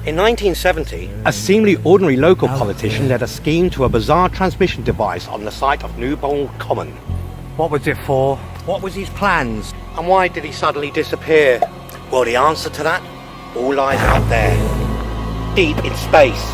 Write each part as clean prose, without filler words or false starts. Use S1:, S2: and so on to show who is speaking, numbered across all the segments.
S1: In 1970, a seemingly ordinary local politician led a scheme to a bizarre transmission device on the site of Newbold Common. What was it for? What was his plans? And why did he suddenly disappear? Well, the answer to that all lies out there, deep in space.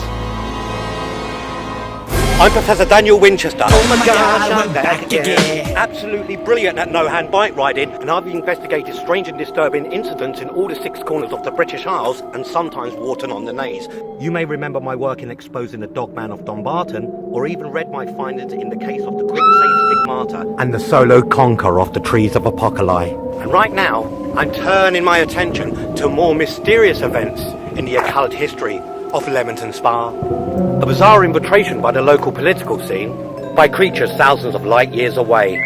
S1: I'm Professor Daniel Winchester. Oh my gosh, I'm back again. Absolutely brilliant at no-hand bike riding, and I've investigated strange and disturbing incidents in all the 6 corners of the British Isles, and sometimes Wharton-on-the-Naze. You may remember my work in exposing the Dogman of Dumbarton, or even read my findings in the case of the Quick Stigmata and the solo conquer of the Trees of Apocalypse. And right now, I'm turning my attention to more mysterious events in the occult history of Leamington Spa. A bizarre infiltration by the local political scene by creatures thousands of light years away.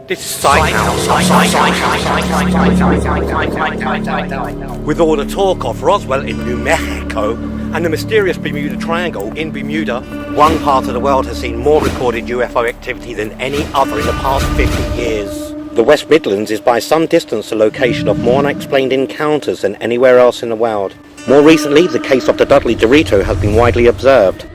S1: This site with all the talk of Roswell in New Mexico and the mysterious Bermuda Triangle in Bermuda, one part of the world has seen more recorded UFO activity than any other in the past 50 years. The West Midlands is by some distance the location of more unexplained encounters than anywhere else in the world. More recently, the case of the Dudley Dorito has been widely observed.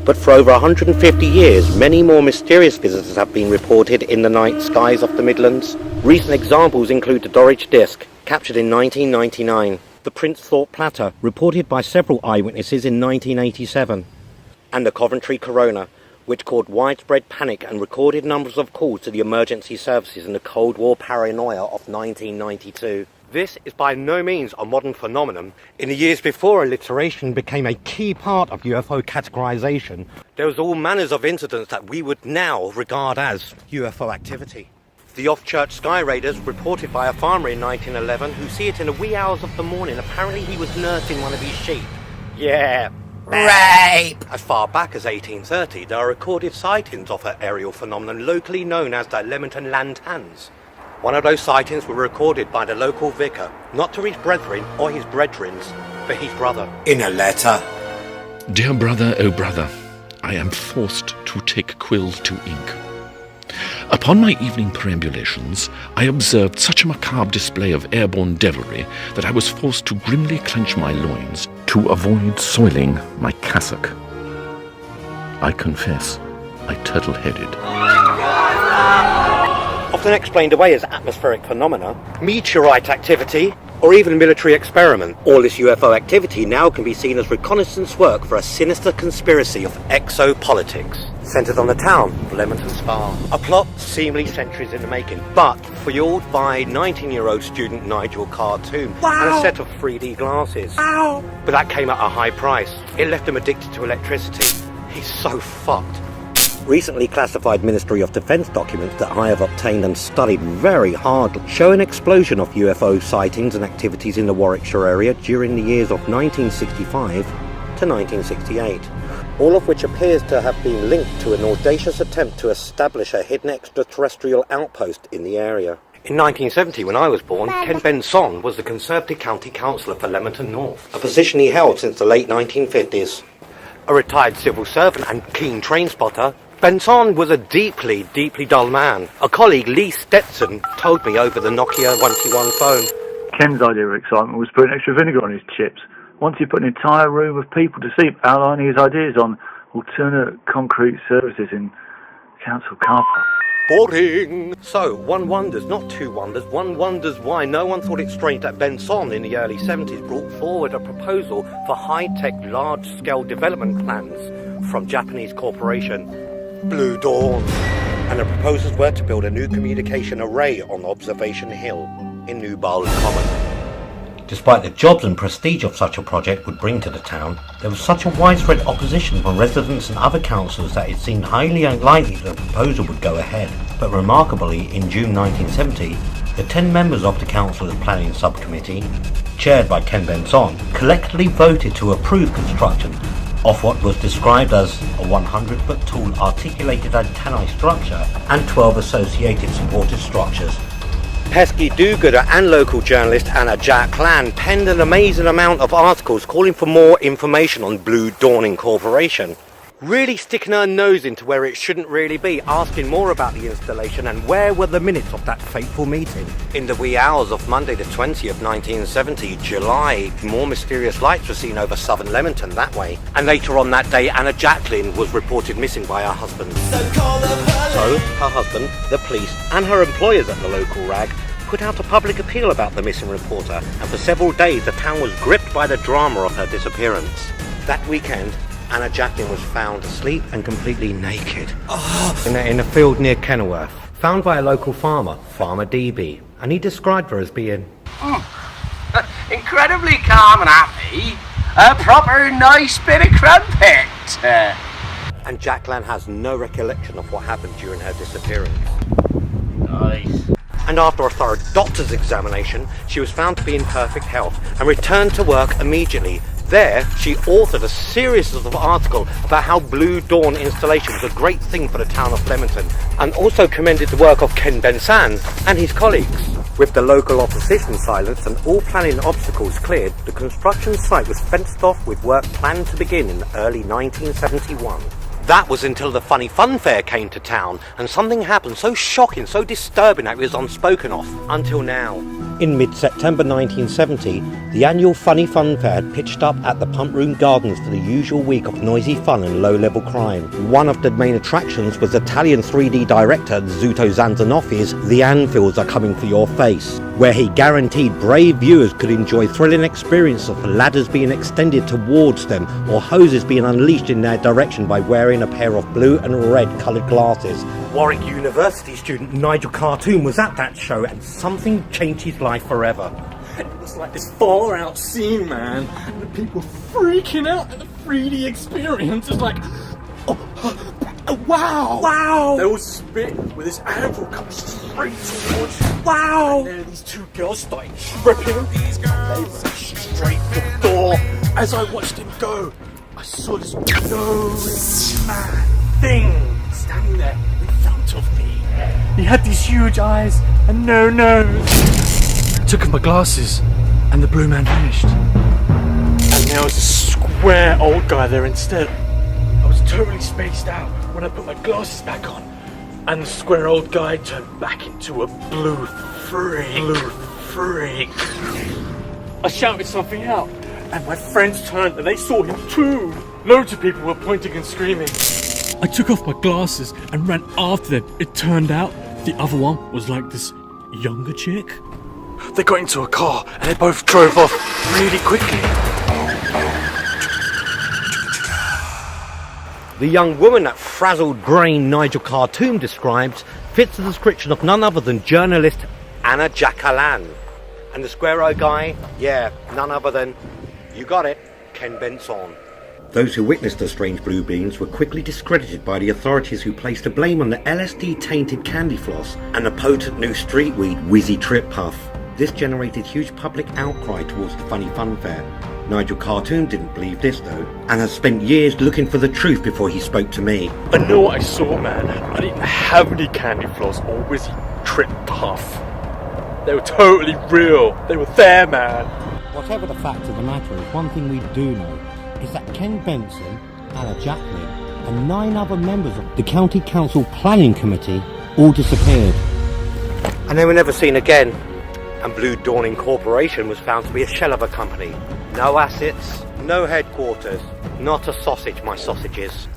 S1: But for over 150 years, many more mysterious visitors have been reported in the night skies of the Midlands. Recent examples include the Dorridge Disk, captured in 1999, the Prince Thorpe Platter, reported by several eyewitnesses in 1987, and the Coventry Corona, which caused widespread panic and recorded numbers of calls to the emergency services in the Cold War paranoia of 1992. This is by no means a modern phenomenon. In the years before alliteration became a key part of UFO categorization, there was all manners of incidents that we would now regard as UFO activity. The off-church sky raiders reported by a farmer in 1911 who see it in the wee hours of the morning. Apparently he was nursing one of his sheep. Yeah. Rape! As far back as 1830, there are recorded sightings of an aerial phenomenon locally known as the Leamington Lanterns. One of those sightings were recorded by the local vicar, not to his brethren or his brethrens, but his brother. In a letter.
S2: Dear brother, oh brother, I am forced to take quill to ink. Upon my evening perambulations, I observed such a macabre display of airborne devilry that I was forced to grimly clench my loins to avoid soiling my cassock. I confess, I turtle-headed.
S1: Often explained away as atmospheric phenomena, meteorite activity, or even military experiment. All this UFO activity now can be seen as reconnaissance work for a sinister conspiracy of exo-politics, centred on the town of Leamington Spa. A plot seemingly centuries in the making, but fueled by 19-year-old student Nigel Cartoon and a set of 3D glasses. Wow. But that came at a high price. It left him addicted to electricity. He's so fucked. Recently classified Ministry of Defence documents that I have obtained and studied very hard show an explosion of UFO sightings and activities in the Warwickshire area during the years of 1965 to 1968, all of which appears to have been linked to an audacious attempt to establish a hidden extraterrestrial outpost in the area. In 1970, when I was born, Ken Benson was the Conservative County Councillor for Leamington North, a position he held since the late 1950s. A retired civil servant and keen train spotter, Benson was a deeply, deeply dull man. A colleague, Lee Stetson, told me over the Nokia 121 phone.
S3: Ken's idea of excitement was putting extra vinegar on his chips. Once he put an entire room of people to sleep outlining his ideas on alternate concrete services in council car park.
S1: Boring! So, one wonders, not two wonders, one wonders why no one thought it strange that Benson in the early 70s brought forward a proposal for high-tech, large-scale development plans from Japanese corporation Blue Dawn. And the proposals were to build a new communication array on Observation Hill in Newbold Common. Despite the jobs and prestige of such a project would bring to the town, there was such a widespread opposition from residents and other councillors that it seemed highly unlikely that the proposal would go ahead. But remarkably, in June 1970, the 10 members of the councillors' planning subcommittee, chaired by Ken Benson, collectively voted to approve construction of what was described as a 100-foot tall articulated antennae structure and 12 associated supported structures. Pesky do-gooder and local journalist Anna Jack Clan penned an amazing amount of articles calling for more information on Blue Dawn Incorporation. really sticking her nose into where it shouldn't really be, asking more about the installation and where were the minutes of that fateful meeting. In the wee hours of Monday the 20th, 1970, July, more mysterious lights were seen over southern Leamington that way. And later on that day, Anna Jacqueline was reported missing by her husband. So her husband, the police and her employers at the local rag put out a public appeal about the missing reporter, and for several days the town was gripped by the drama of her disappearance. That weekend, Anna Jacqueline was found asleep and completely naked in a field near Kenilworth, found by a local farmer, Farmer DB, and he described her as being
S4: incredibly calm and happy, a proper nice bit of crumpet.
S1: And Jacqueline has no recollection of what happened during her disappearance.
S4: Nice.
S1: And after a thorough doctor's examination, she was found to be in perfect health and returned to work immediately. There, she authored a series of articles about how Blue Dawn installation was a great thing for the town of Leamington, and also commended the work of Ken Benson and his colleagues. With the local opposition silenced and all planning obstacles cleared, the construction site was fenced off with work planned to begin in early 1971. That was until the Funny Fun Fair came to town, and something happened so shocking, so disturbing that it was unspoken of, until now. In mid-September 1970, the annual Funny Fun Fair had pitched up at the Pump Room Gardens for the usual week of noisy fun and low-level crime. One of the main attractions was Italian 3D director Zuto Zanzanoff's The Anvils Are Coming for Your Face, where he guaranteed brave viewers could enjoy thrilling experiences of ladders being extended towards them or hoses being unleashed in their direction by wearing a pair of blue and red coloured glasses. Warwick University student Nigel Khartoum was at that show, and something changed his life forever.
S5: It was like this far-out scene, man. And the people freaking out at the 3D experience. It's like, wow! Wow! They all spit with this anvil coming straight towards you. Wow! And then these two girls started tripping. They went straight for the door. As I watched him go, I saw this glowing man thing standing there in front of me. He had these huge eyes and no nose. I took off my glasses and the blue man vanished. And there was a square old guy there instead. I was totally spaced out when I put my glasses back on, and the square old guy turned back into a blue freak. I shouted something out, and my friends turned and they saw him too. Loads of people were pointing and screaming. I took off my glasses and ran after them. It turned out the other one was like this younger chick. They got into a car and they both drove off really quickly.
S1: The young woman that frazzled brain Nigel Khartoum describes fits the description of none other than journalist Anna Jacqueline. And the square-eyed guy, yeah, none other than, you got it, Ken Benson. Those who witnessed the strange blue beams were quickly discredited by the authorities, who placed the blame on the LSD-tainted candy floss and the potent new street weed Whizzy Trip Puff. This generated huge public outcry towards the Funny Fun Fair. Nigel Khartoum didn't believe this though, and has spent years looking for the truth before he spoke to me.
S5: I know what I saw, man. I didn't have any candy floss or Whizzy Trip Puff. They were totally real. They were there, man.
S1: Whatever the fact of the matter is, one thing we do know is that Ken Benson, Anna Jacqueline, and 9 other members of the County Council Planning Committee all disappeared. And they were never seen again. And Blue Dawn Incorporation was found to be a shell of a company. No assets, no headquarters, not a sausage, my sausages.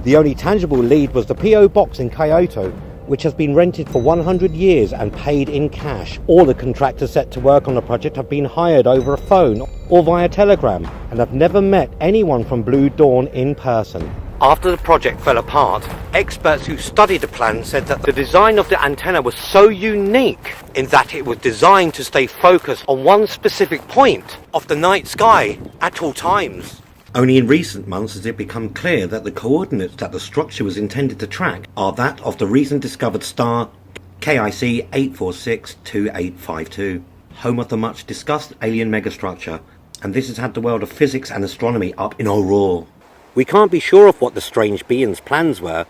S1: The only tangible lead was the P.O. box in Kyoto, which has been rented for 100 years and paid in cash. All the contractors set to work on the project have been hired over a phone or via telegram, and have never met anyone from Blue Dawn in person. After the project fell apart, experts who studied the plan said that the design of the antenna was so unique in that it was designed to stay focused on one specific point of the night sky at all times. Only in recent months has it become clear that the coordinates that the structure was intended to track are that of the recent discovered star KIC 8462852, home of the much discussed alien megastructure, and this has had the world of physics and astronomy up in a roar. We can't be sure of what the strange being's plans were,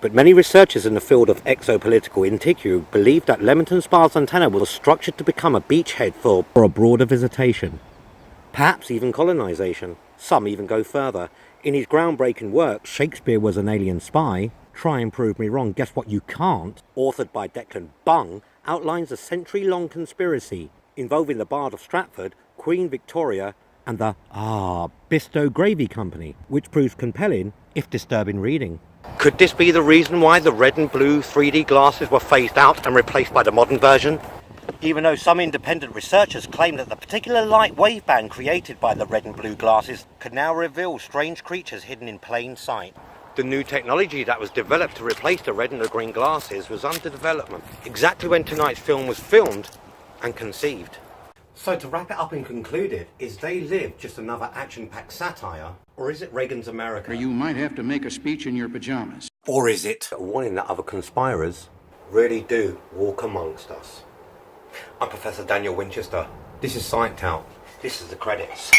S1: but many researchers in the field of exo-political intrigue believe that Leamington Spa's antenna was structured to become a beachhead for a broader visitation, perhaps even colonisation. Some even go further. In his groundbreaking work, Shakespeare Was an Alien Spy, Try and Prove Me Wrong, Guess What You Can't, authored by Declan Bung, outlines a century-long conspiracy involving the Bard of Stratford, Queen Victoria, and the Bisto Gravy Company, which proves compelling, if disturbing reading. Could this be the reason why the red and blue 3D glasses were phased out and replaced by the modern version? Even though some independent researchers claim that the particular light waveband created by the red and blue glasses could now reveal strange creatures hidden in plain sight. The new technology that was developed to replace the red and the green glasses was under development, exactly when tonight's film was filmed and conceived. So to wrap it up and conclude it, is They Live just another action-packed satire, or is it Reagan's America?
S6: Or you might have to make a speech in your pajamas.
S1: Or is it a warning that other conspirers really do walk amongst us? I'm Professor Daniel Winchester. This is Science Out. This is the credits.